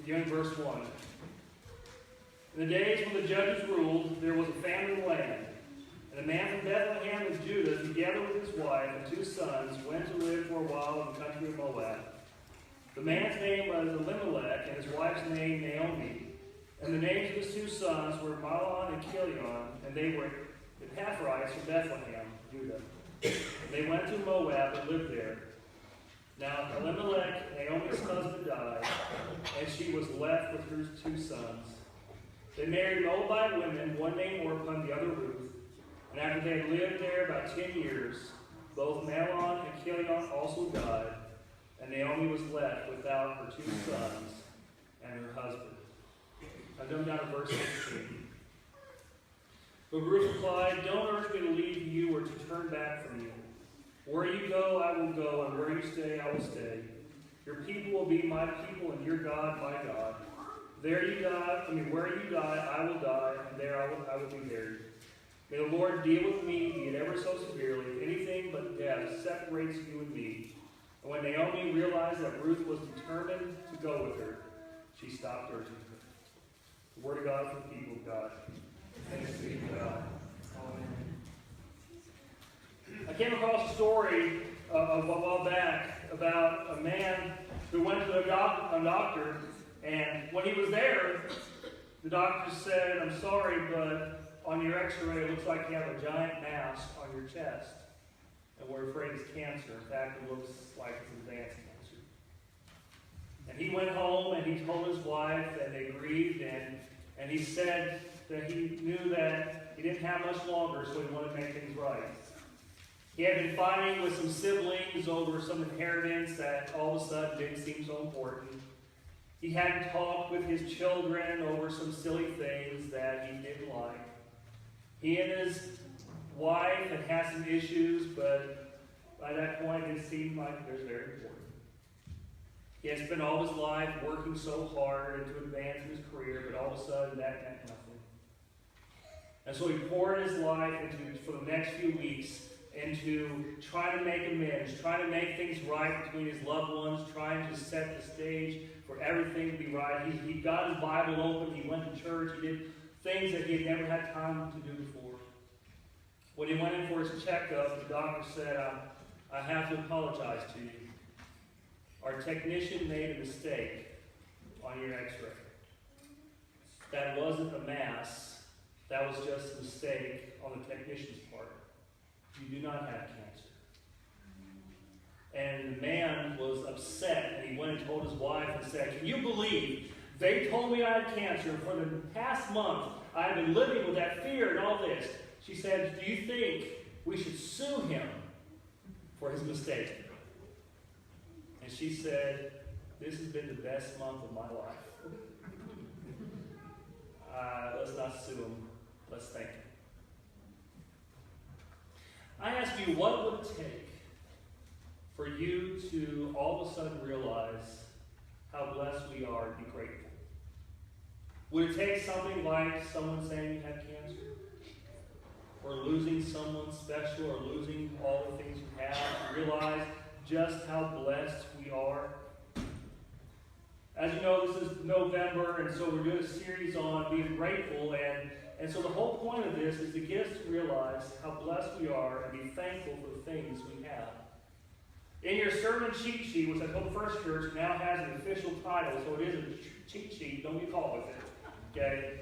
beginning verse 1. In the days when the judges ruled, there was a famine in the land. And a man from Bethlehem of Judah, together with his wife and 2 sons, went to live for a while in the country of Moab. The man's name was Elimelech, and his wife's name Naomi. And the names of his 2 sons were Mahlon and Chilion, and they were the Pathrites from Bethlehem, Judah. And they went to Moab and lived there. Now Elimelech, Naomi's husband, died, and she was left with her 2 sons. They married Moabite women, one named Orpah and the other Ruth. And after they had lived there about 10 years, both Mahlon and Chilion also died, and Naomi was left without her 2 sons and her husband. Now come down to verse 16. But Ruth replied, "Don't urge me to leave you or to turn back from you. Where you go, I will go, and where you stay, I will stay. Your people will be my people, and your God, my God. Where you die, I will die, and there I will be buried. May the Lord deal with me, be it ever so severely, if anything but death separates you and me." And when Naomi realized that Ruth was determined to go with her, she stopped urging her. The word of God for the people of God. Thanks be to God. Amen. I came across a story a while back about a man who went to a doctor, and when he was there, the doctor said, "I'm sorry, but on your x-ray, it looks like you have a giant mass on your chest, and we're afraid it's cancer. In fact, it looks like it's advanced cancer." And he went home, and he told his wife, and they grieved, and he said that he knew that he didn't have much longer, so he wanted to make things right. He had been fighting with some siblings over some inheritance that all of a sudden didn't seem so important. He hadn't talked with his children over some silly things that he didn't like. He and his wife had some issues, but by that point it seemed like it was very important. He had spent all his life working so hard and to advance in his career, but all of a sudden that meant nothing. And so he poured his life into, for the next few weeks, into trying to make amends, trying to make things right between his loved ones, trying to set the stage for everything to be right. He got his Bible open, he went to church, he did things that he had never had time to do before. When he went in for his checkup, the doctor said, I have to apologize to you. Our technician made a mistake on your x-ray. That wasn't a mass, that was just a mistake on the technician's part. You do not have cancer. And the man was upset, and he went and told his wife and said, "Can you believe they told me I had cancer? For the past month, I've been living with that fear and all this." She said, "Do you think we should sue him for his mistake?" And she said, "This has been the best month of my life. Let's not sue him. Let's thank him." I ask you, what would it take for you to all of a sudden realize how blessed we are and be grateful? Would it take something like someone saying you had cancer? Or losing someone special, or losing all the things you have, to realize just how blessed we are? As you know, this is November, and so we're doing a series on being grateful, and so the whole point of this is to get us to realize how blessed we are and be thankful for the things we have. In your sermon cheat sheet, which I told First Church now has an official title, so it is a cheat sheet, don't get caught with it. Okay?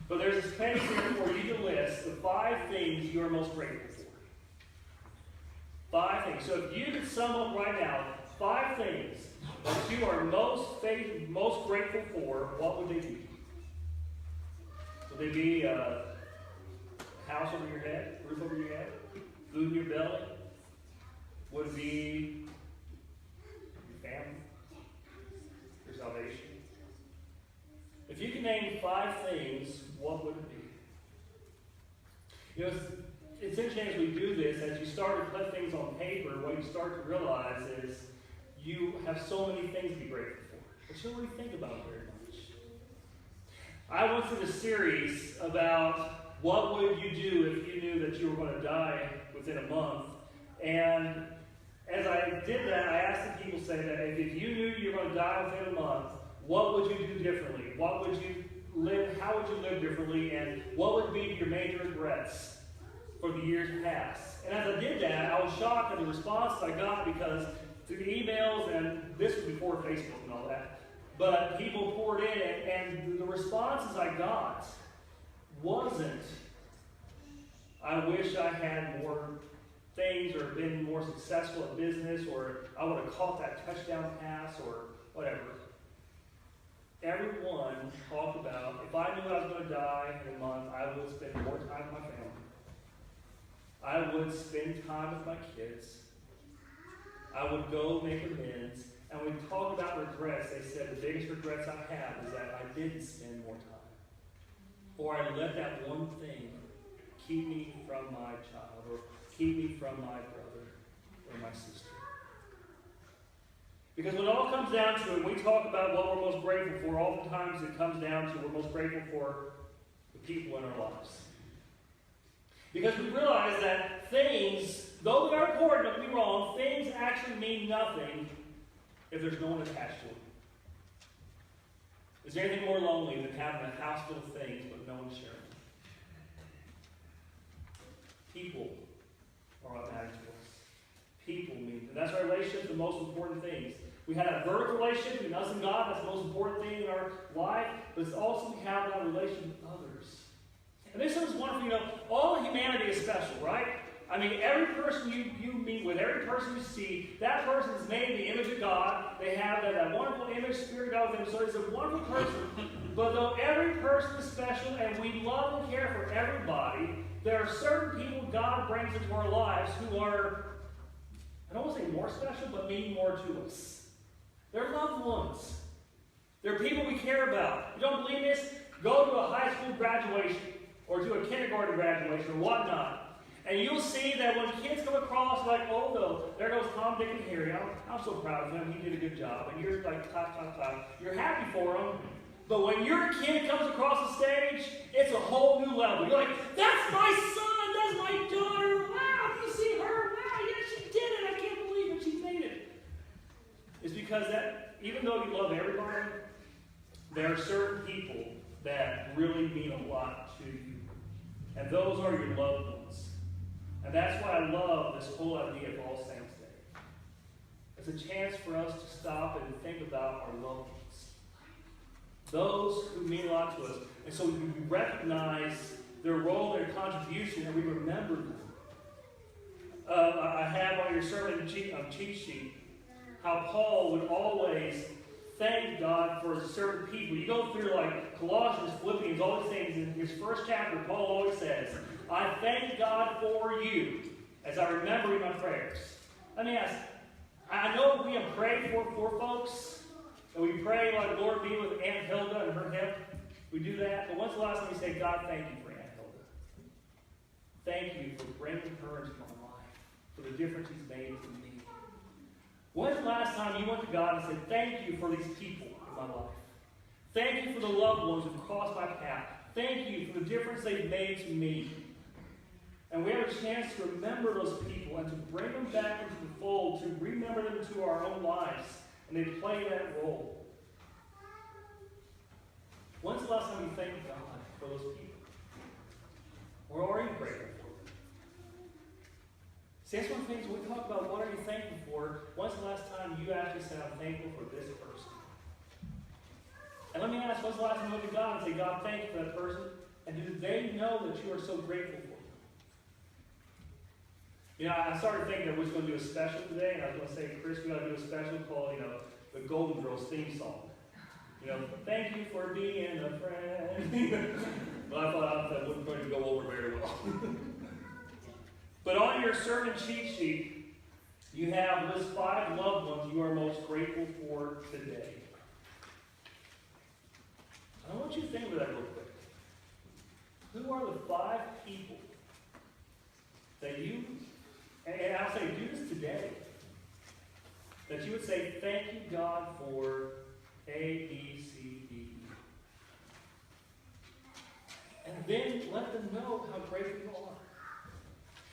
But there's a page here for you to list the 5 things you are most grateful for. 5 things. So if you could sum up right now 5 things that you are most grateful for, what would they be? Would they be a house over your head, roof over your head, food in your belly? Would it be your family, your salvation? If you can name 5 things, what would it be? You know, it's interesting as we do this, as you start to put things on paper, what you start to realize is you have so many things to be grateful for, but you don't really think about it very much. I went through the series about what would you do if you knew that you were going to die within a month. And as I did that, I asked the people, say that if you knew you were going to die within a month, what would you do differently? What would you live? How would you live differently? And what would be your major regrets for the years past? And as I did that, I was shocked at the responses I got, because through the emails, and this was before Facebook and all that, but people poured in, and the responses I got wasn't, I wish I had more things or been more successful in business, or I would have caught that touchdown pass, or whatever. Everyone talked about, if I knew I was going to die in a month, I would spend more time with my family. I would spend time with my kids. I would go make amends. And when we talk about regrets, they said the biggest regrets I have is that I didn't spend more time. Or I let that one thing keep me from my child, or keep me from my brother or my sister. Because when it all comes down to it, we talk about what we're most grateful for. Oftentimes it comes down to we're most grateful for the people in our lives. Because we realize that things, though they are important, don't get me wrong, things actually mean nothing if there's no one attached to them. Is there anything more lonely than having a house full of things but no one sharing them? People are what matters to us. People mean, and that's our relationship, the most important things. We have that vertical relationship between us and God, that's the most important thing in our life, but it's also we have that relationship with others. And this is wonderful, all humanity is special, right? I mean, every person you meet with, every person you see, that person is made in the image of God. They have that wonderful image, Spirit of God with them, so it's a wonderful person. But though every person is special and we love and care for everybody, there are certain people God brings into our lives who are, I don't want to say more special, but mean more to us. They're loved ones. They're people we care about. You don't believe this? Go to a high school graduation or to a kindergarten graduation or whatnot. And you'll see that when kids come across, like, oh, no, there goes Tom, Dick, and Harry. I'm so proud of him. He did a good job. And you're like, top. You're happy for him. But when your kid comes across the stage, it's a whole new level. You're like, that's my son. That's my daughter. Wow, you see her? Wow, yeah, she did it. I can't believe it. She made it. It's because that, even though you love everybody, there are certain people that really mean a lot to you. And those are your loved ones. And that's why I love this whole idea of All Saints Day. It's a chance for us to stop and think about our loved ones. Those who mean a lot to us. And so we recognize their role, their contribution, and we remember them. I have on your sermon cheat sheet how Paul would always thank God for certain people. You go through like Colossians, Philippians, all these things. In his first chapter, Paul always says, I thank God for you as I remember in my prayers. Let me ask, I know we have prayed for folks, and we pray like, Lord, be with Aunt Hilda and her hip. We do that. But when's the last time we say, God, thank you for Aunt Hilda? Thank you for bringing her into my life, for the difference he's made to me. When's the last time you went to God and said, thank you for these people in my life? Thank you for the loved ones who've crossed my path. Thank you for the difference they've made to me. And we have a chance to remember those people and to bring them back into the fold, to remember them to our own lives. And they play that role. When's the last time you thanked God for those people? Or are you grateful for them? See, that's one of the things when we talk about what are you thankful for, when's the last time you actually said, I'm thankful for this person? And let me ask, when's the last time you look at God and say, God, thank you for that person? And do they know that you are so grateful for them? I started thinking that we was going to do a special today, and I was going to say, Chris, we got to do a special called, the Golden Girls theme song. Thank you for being a friend. But I thought that wasn't going to go over very well. But on your sermon cheat sheet, you have list 5 loved ones you are most grateful for today. I want you to think of that real quick. Who are the 5 people that you, and I'll say do this today, that you would say, thank you, God, for A, B, C, D, E. And then let them know how grateful you are.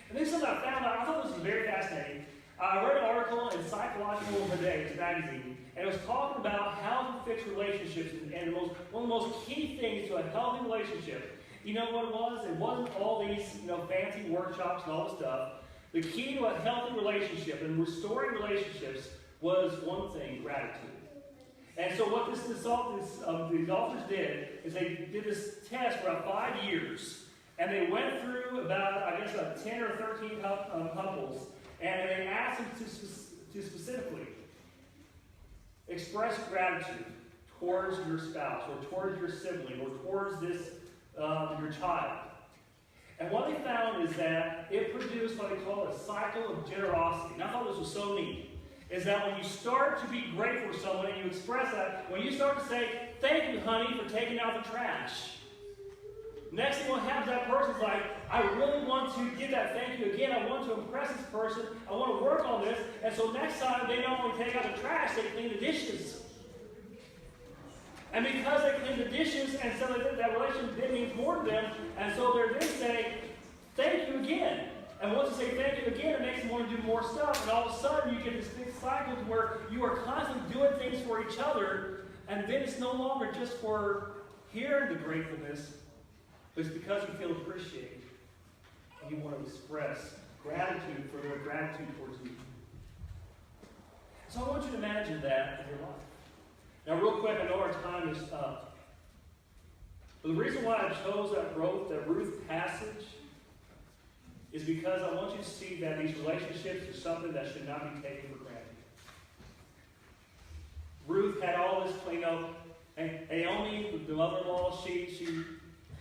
And then something I found out, I thought this was very fascinating. I read an article in Psychological today. Ethics magazine, and it was talking about how to fix relationships, and one of the most key things to a healthy relationship. You know what it was? It wasn't all these fancy workshops and all this stuff. The key to a healthy relationship and restoring relationships was one thing: gratitude. And so what these authors did is they did this test for about 5 years, and they went through about 10 or 13 couples, and they asked them to specifically express gratitude towards your spouse, or towards your sibling, or towards your child. And what they found is that it produced what they call a cycle of generosity. And I thought this was so neat. Is that when you start to be grateful for someone and you express that, when you start to say, "Thank you, honey, for taking out the trash," next thing what happens, that person's like, "I really want to give that thank you again. I want to impress this person. I want to work on this." And so next time they not only take out the trash, they clean the dishes. And because they clean the dishes, and so that relationship means more to them, and so they're then saying, "Thank you again." And once you say thank you again, it makes them want to do more stuff. And all of a sudden, you get this big cycle where you are constantly doing things for each other. And then it's no longer just for hearing the gratefulness, but it's because you feel appreciated. And you want to express gratitude for their gratitude towards you. So I want you to imagine that in your life. Now, real quick, I know our time is up. But the reason why I chose that Ruth passage is because I want you to see that these relationships are something that should not be taken for granted. Ruth had all this, and Naomi, the mother-in-law, she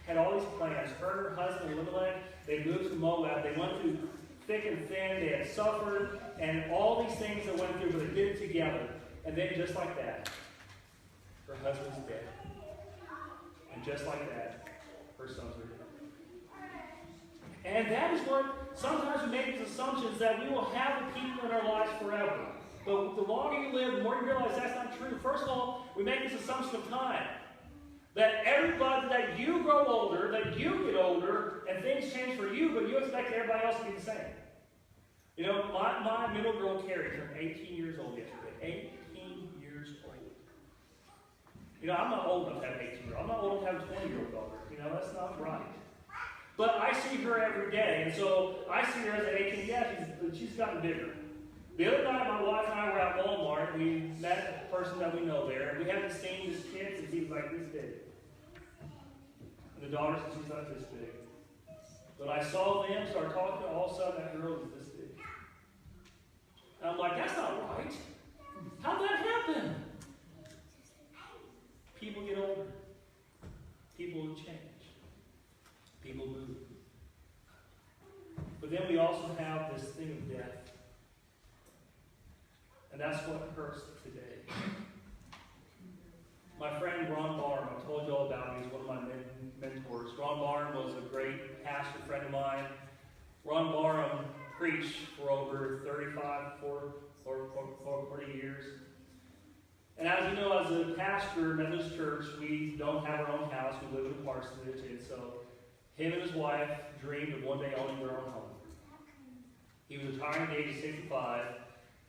had all these plans. Her and her husband, Elimelech, they moved to Moab. They went through thick and thin. They had suffered, and all these things that went through, but they did it together. And then just like that, her husband's dead. And just like that, her sons are dead. And that is what sometimes we make these assumptions that we will have the people in our lives forever. But the longer you live, the more you realize that's not true. First of all, we make this assumption of time. That that you grow older, that you get older, and things change for you, but you expect everybody else to be the same. My middle girl, Carrie, turned 18 years old yesterday. 18 years old. I'm not old enough to have an 18-year-old. I'm not old enough to have a 20-year-old daughter. That's not right. But I see her every day, and so I see her as an 18. Yeah, she's gotten bigger. The other night, my wife and I were at Walmart. We met a person that we know there, and we haven't seen this kid since he was like this big. And the daughter since she's like this big. But I saw them start talking, all of a sudden that girl was this big. And I'm like, that's not right. How'd that happen? People get older. People change. People move. But then we also have this thing of death. And that's what hurts today. My friend Ron Barham, I told you all about him. He's one of my mentors. Ron Barham was a great pastor friend of mine. Ron Barham preached for over 40 years. And as you know, as a pastor at this church, we don't have our own house. We live in a parsonage. And so him and his wife dreamed of one day owning their own home. He was retiring at the age of 65.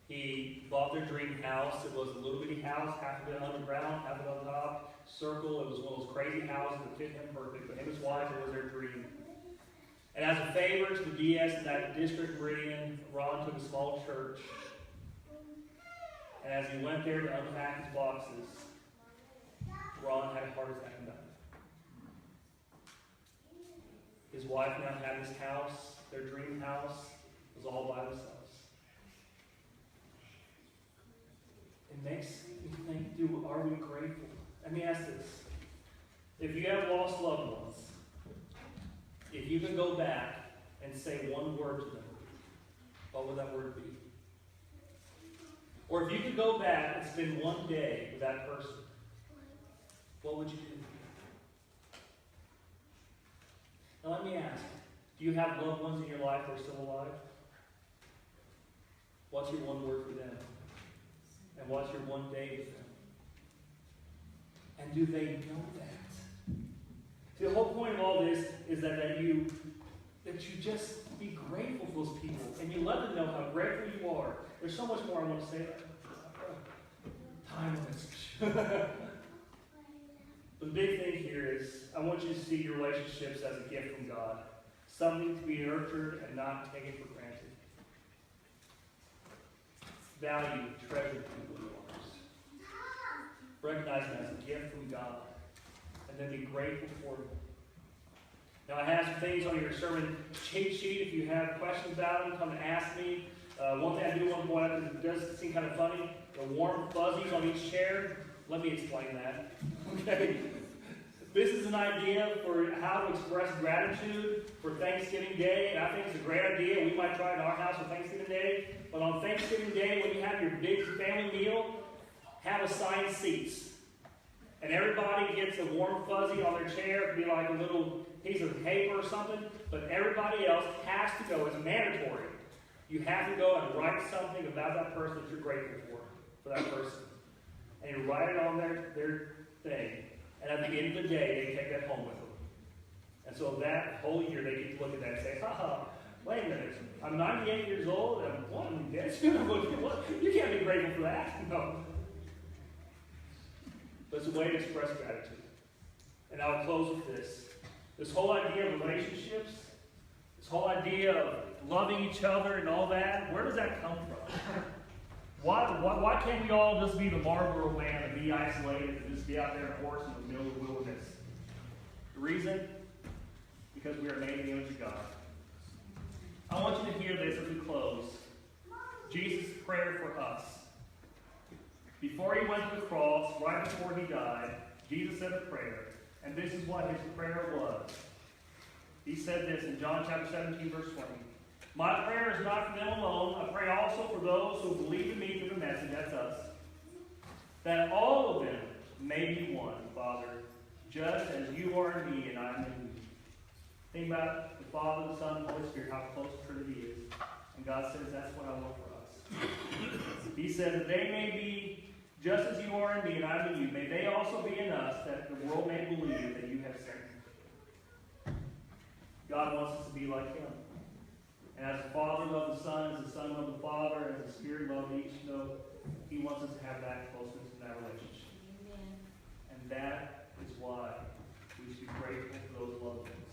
He bought their dream house. It was a little bitty house, half of it underground, half of it on top, circle. It was one of those crazy houses that fit him perfect. But him and his wife, it was their dream. And as a favor to the DS in that district Meridian, Ron took a small church. And as he went there to unpack his boxes, Ron had a heart attack and died. His wife now had his house, their dream house, was all by themselves. It makes me think, are we grateful? Let me ask this. If you have lost loved ones, if you could go back and say one word to them, what would that word be? Or if you could go back and spend one day with that person, what would you do? Now let me ask, do you have loved ones in your life who are still alive? What's your one word for them? And what's your one day with them? And do they know that? See, the whole point of all this is that you just be grateful for those people. And you let them know how grateful you are. There's so much more I want to say about that. Time limits. The big thing here is I want you to see your relationships as a gift from God. Something to be nurtured and not taken for granted. Value, treasure people in your lives. Recognize them as a gift from God. And then be grateful for them. Now I have some things on your sermon cheat sheet. If you have questions about them, come and ask me. One thing I do want to point out, because it does seem kind of funny, the warm fuzzies on each chair. Let me explain that. Okay? This is an idea for how to express gratitude for Thanksgiving Day, and I think it's a great idea. We might try it in our house for Thanksgiving Day. But on Thanksgiving Day, when you have your big family meal, have assigned seats. And everybody gets a warm fuzzy on their chair. It could be like a little piece of paper or something. But everybody else has to go. It's mandatory. You have to go and write something about that person that you're grateful for that person. And you write it on their thing. And at the end of the day, they take that home with them. And so that whole year, they get to look at that and say, haha, wait a minute. I'm 98 years old, and I'm one dead. You can't be grateful for that. No. But it's a way to express gratitude. And I'll close with this. This whole idea of relationships, this whole idea of loving each other and all that, where does that come from? Why can't we all just be the Marlboro man and be isolated and just be out there, of course, in the middle of the wilderness? The reason? Because we are made in the image of God. I want you to hear this as we close. Jesus' prayer for us. Before he went to the cross, right before he died, Jesus said a prayer. And this is what his prayer was. He said this in John chapter 17, verse 20. My prayer is not for them alone. I pray also for those who believe in me through the message, that's us, that all of them may be one, Father, just as you are in me and I am in you. Think about the Father, the Son, and the Holy Spirit, how close the Trinity is. And God says that's what I want for us. He said that they may be just as you are in me and I am in you. May they also be in us, that the world may believe that you have sent me. God wants us to be like him. And as the Father loved the Son, as the Son loved the Father, as the Spirit loved each, he wants us to have that closeness in that relationship. Amen. And that is why we should be grateful for those loved ones.